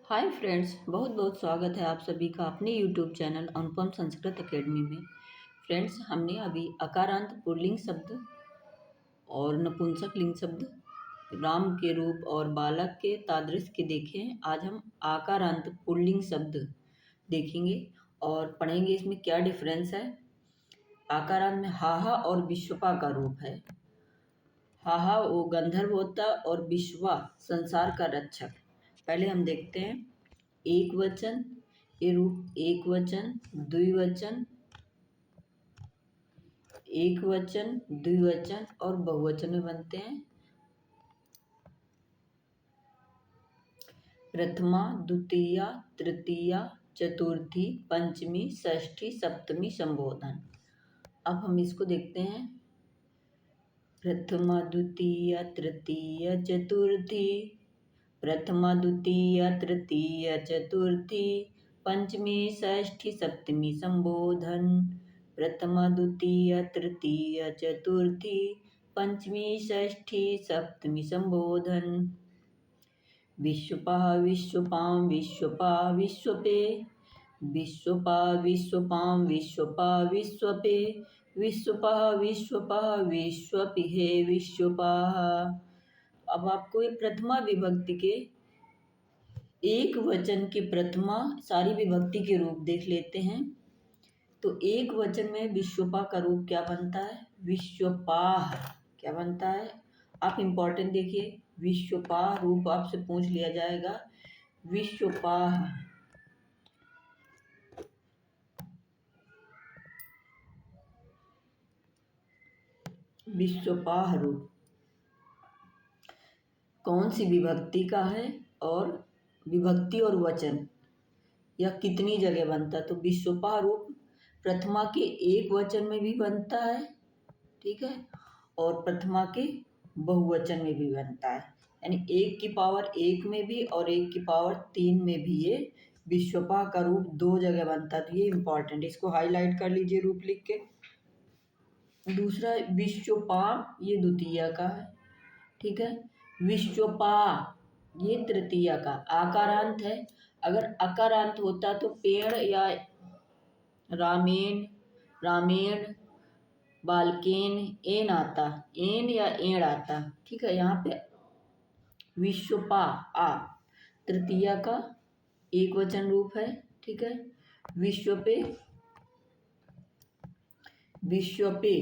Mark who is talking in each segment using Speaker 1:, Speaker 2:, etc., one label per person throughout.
Speaker 1: Hi friends, बहुत बहुत स्वागत है आप सभी का अपने यूट्यूब चैनल अनुपम संस्कृत अकेडमी में। फ्रेंड्स, हमने अभी अकारांत पुल्लिंग शब्द और नपुंसक लिंग शब्द, राम के रूप और बालक के तादृश के देखे हैं। आज हम आकारांत पुल्लिंग शब्द देखेंगे और पढ़ेंगे इसमें क्या डिफरेंस है। आकारांत में हाहा और विश्वपा का रूप है। हाहा वो गंधर्व होता और विश्वा संसार का रक्षक। पहले हम देखते हैं एक वचन, ये रूप एक वचन, द्विवचन, एक वचन, द्विवचन और बहुवचन में बनते हैं। प्रथमा, द्वितीया, तृतीया, चतुर्थी, पंचमी, षष्ठी, सप्तमी, संबोधन। अब हम इसको देखते हैं। प्रथमा, द्वितीया, तृतीया, चतुर्थी, प्रथमा, द्वितीया, तृतीया, चतुर्थी, पंचमी, षष्ठी, सप्तमी, संबोधन। प्रथमा, द्वितीया, तृतीया, चतुर्थी, पंचमी, षष्ठी, सप्तमी, संबोधन। विश्वपः, विश्वपां, विश्वपा, विश्वपे, विश्वपा, विश्वपां, विश्वपा, विश्वपे, विश्वपः, विश्वपः, विश्वपिहे, विश्वपाः। अब आपको एक प्रथमा विभक्ति के एक वचन के प्रथमा सारी विभक्ति के रूप देख लेते हैं। तो एक वचन में विश्वपा का रूप क्या बनता है? विश्वपाह। क्या बनता है? आप इम्पोर्टेंट देखिए, विश्वपाह रूप आपसे पूछ लिया जाएगा। विश्वपाह, विश्वपाह रूप कौन सी विभक्ति का है और विभक्ति और वचन या कितनी जगह बनता है? तो विश्वपाह रूप प्रथमा के एक वचन में भी बनता है, ठीक है, और प्रथमा के बहुवचन में भी बनता है। यानी एक की पावर एक में भी और एक की पावर तीन में भी ये विश्वपाह का रूप दो जगह बनता है। तो ये इंपॉर्टेंट, इसको हाईलाइट कर लीजिए रूप लिख के। दूसरा विश्वपाह, ये द्वितीय का है, ठीक है। विश्वपाह ये तृतीय का आकारांत है। अगर अकारांत होता तो पेड़ या रामेण, रामेण, बालकेन, एन आता, एन या एण आता, ठीक है। यहाँ पे विश्वपा आ तृतीया का एक वचन रूप है, ठीक है। विश्वपे, विश्वपे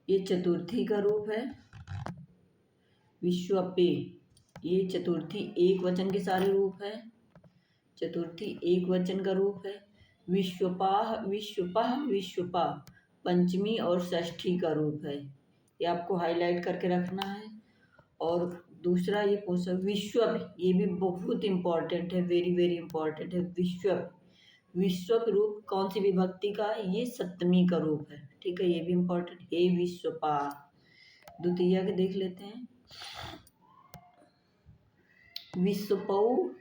Speaker 1: ये चतुर्थी का रूप है। विश्वपे ये चतुर्थी एक वचन के सारे रूप है। चतुर्थी एक वचन का रूप है। विश्वपाह, विश्वपाह, विश्वपाह पंचमी और षष्ठी का रूप है। ये आपको हाईलाइट करके रखना है। और दूसरा ये पूछा विश्वप, ये भी बहुत इंपॉर्टेंट है, वेरी वेरी इंपॉर्टेंट है। विश्वप, विश्वप रूप कौन सी विभक्ति का है? ये सप्तमी का रूप है, ठीक है। ये भी इंपॉर्टेंट है। विश्वपाह द्वितीय के देख लेते हैं। विश्वपौ,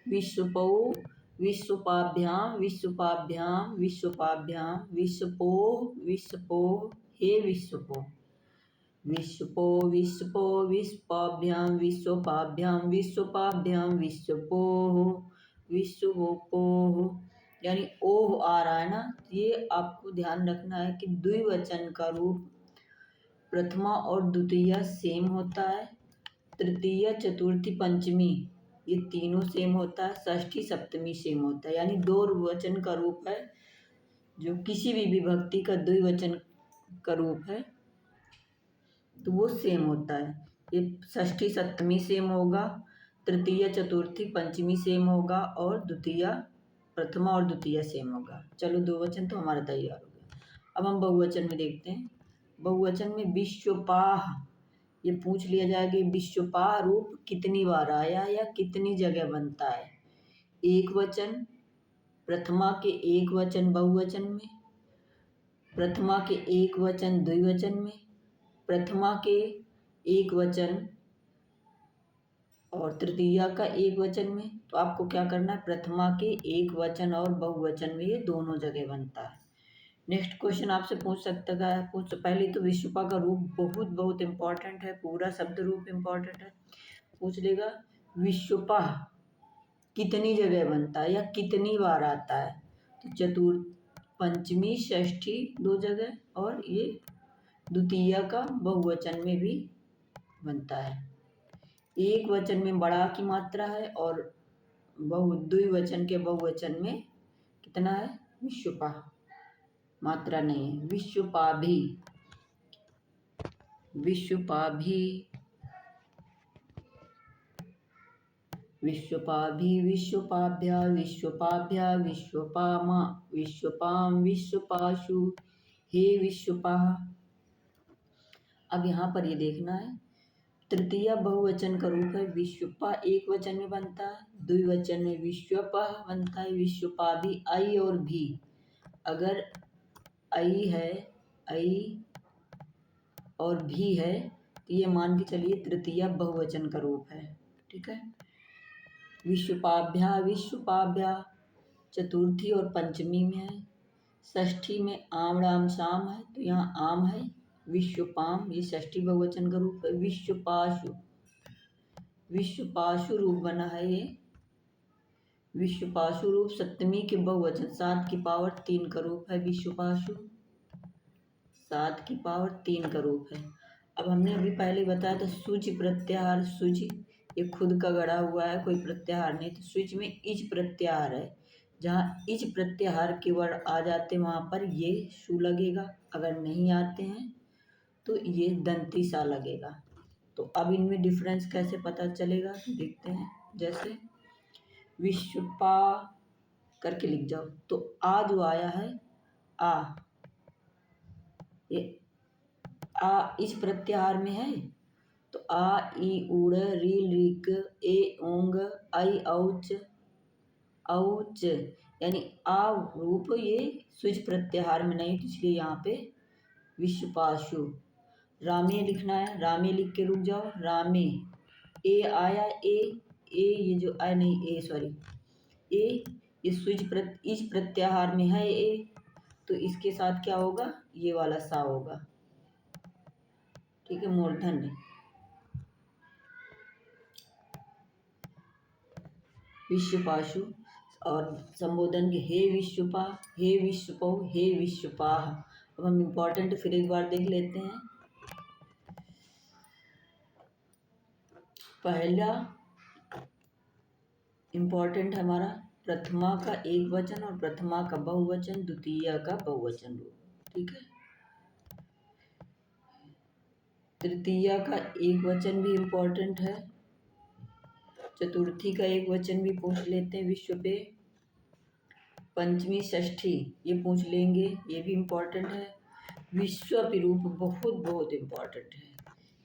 Speaker 1: विश्वपौ, विश्वपाभ्याम, विश्वपाभ्याम, विश्वपाभ्याम, विश्वपोह, विश्वपोह, हे विश्वपोह, विश्वपो, विश्वपो, विश्वपाभ्याम, विश्वपाभ्याम, विश्वपाभ्याम, विश्वपोह, विश्वपोह। यानी ओह आ रहा है ना, ये आपको ध्यान रखना है कि द्विवचन का रूप प्रथमा और द्वितीय सेम होता है। तृतीय, चतुर्थी, पंचमी ये तीनों सेम होता है। षष्ठी, सप्तमी सेम होता है। यानी दो वचन का रूप है जो किसी भी विभक्ति का द्विवचन का रूप है तो वो सेम होता है। ये षष्ठी सप्तमी सेम होगा, तृतीय चतुर्थी पंचमी सेम होगा और द्वितीय प्रथमा और द्वितीय सेम होगा। चलो दो वचन तो हमारा तैयार हो गया। अब हम बहुवचन में देखते हैं। बहुवचन में विश्वपाह ये पूछ लिया जाएगा विश्वपाह रूप कितनी बार आया या कितनी जगह बनता है? एक वचन, प्रथमा के एक वचन बहुवचन में, प्रथमा के एक वचन द्विवचन में, प्रथमा के एक वचन और तृतीया का एक वचन में। तो आपको क्या करना है? प्रथमा के एक वचन और बहुवचन में ये दोनों जगह बनता है। नेक्स्ट क्वेश्चन आपसे पूछ सकता है, पहले तो विश्वपा का रूप बहुत बहुत इंपॉर्टेंट है, पूरा शब्द रूप इंपॉर्टेंट है। पूछ लेगा विश्वपा कितनी जगह बनता है या कितनी बार आता है। तो चतुर्थ, पंचमी, षष्ठी 2 जगह, और ये द्वितीया का बहुवचन में भी बनता है। एक वचन में बड़ा की मात्रा है और द्विवचन के बहुवचन में कितना है, विश्वपा, मात्रा नहीं है। विश्वपाभि, विश्वपाभि, विश्वपाभि, विश्वपाभ्या, विश्वपाभ्या, विश्वपामा, विश्वपाम, विश्वपाशु, हे विश्वपाः। अब यहाँ पर ये देखना है, तृतीया बहुवचन का रूप है। विश्वपा एक वचन में बनता है, द्विवचन में विश्वपः बनता है। विश्वपाभि, ऐ और भी, अगर ऐ है, ऐ और भी है तो ये मान के चलिए तृतीया बहुवचन का रूप है। ठीक है। विश्वपाभ्या, विश्वपाभ्या चतुर्थी और पंचमी में है। षष्ठी में आम राम शाम है तो यहाँ आम है। विश्वपाम, ये षष्ठी बहुवचन का रूप है। विश्वपाशु, विश्वपाशु रूप बना है ये। विश्वपाशु रूप सप्तमी के बहुवचन 7 की पावर 3 का रूप है। विश्वपाशु 7 की पावर 3 का रूप है। अब हमने अभी पहले बताया था सुच प्रत्याहार। सुच ये खुद का गढ़ा हुआ है, कोई प्रत्याहार नहीं। तो सुच में इच प्रत्याहार है, जहाँ इच प्रत्याहार के वर्ड आ जाते हैं वहाँ पर ये शु लगेगा, अगर नहीं आते हैं तो ये दंती सा लगेगा। तो अब इनमें डिफरेंस कैसे पता चलेगा देखते हैं। जैसे विश्वपा करके लिख जाओ तो आ जो आया है आ, ये आ इस प्रत्याहार में है तो आ ई उड़ री ऋक ए ओंग आई औच औच, यानी आ रूप ये स्विच प्रत्याहार में नहीं, तो इसलिए यहाँ पे विश्वपाशु। रामे लिखना है, रामे लिख के रुक जाओ। रामे ए आया, ए ये जो आ नहीं, ए सॉरी, ए ये स्विच इस प्रत्याहार में है ए, तो इसके साथ क्या होगा, ये वाला सा होगा। ठीक है, मूर्धन्य। विश्वपाशु और संबोधन के हे विश्वपा, हे विश्वपौ, हे विश्वपाः। अब हम इम्पोर्टेंट फिर एक बार देख लेते हैं। पहला इम्पोर्टेंट हमारा प्रथमा का एक वचन और प्रथमा का बहुवचन, द्वितीय का बहुवचन रूप। ठीक है। तृतीया का एक वचन भी इम्पोर्टेंट है। चतुर्थी का एक वचन भी पूछ लेते हैं विश्व पे। पंचमी षष्ठी ये पूछ लेंगे, ये भी इम्पोर्टेंट है। विश्व रूप बहुत बहुत इम्पोर्टेंट है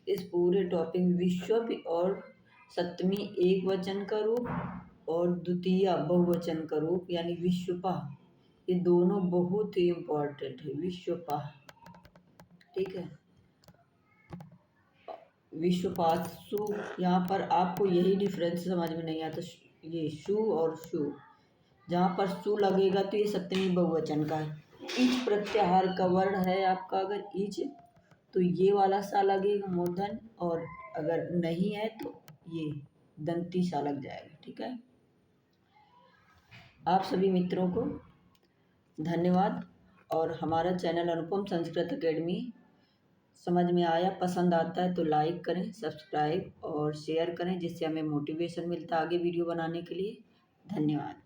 Speaker 1: इस पूरे टॉपिक में। विश्व और सप्तमी एक वचन का रूप और द्वितीय बहुवचन का रूप यानी विश्वपा, ये दोनों बहुत ही इम्पोर्टेंट है। विश्वपा, ठीक है। विश्वपाशु, यहाँ पर आपको यही डिफरेंस समझ में नहीं आता, ये शु और शु, जहाँ पर सु लगेगा तो ये सप्तमी बहुवचन का है। इच प्रत्याहार का वर्ण है आपका, अगर इच तो ये वाला सा लगेगा मूर्धन, और अगर नहीं है तो ये दंती सा लग जाएगा। ठीक है। आप सभी मित्रों को धन्यवाद। और हमारा चैनल अनुपम संस्कृत अकेडमी समझ में आया, पसंद आता है तो लाइक करें, सब्सक्राइब और शेयर करें, जिससे हमें मोटिवेशन मिलता है आगे वीडियो बनाने के लिए। धन्यवाद।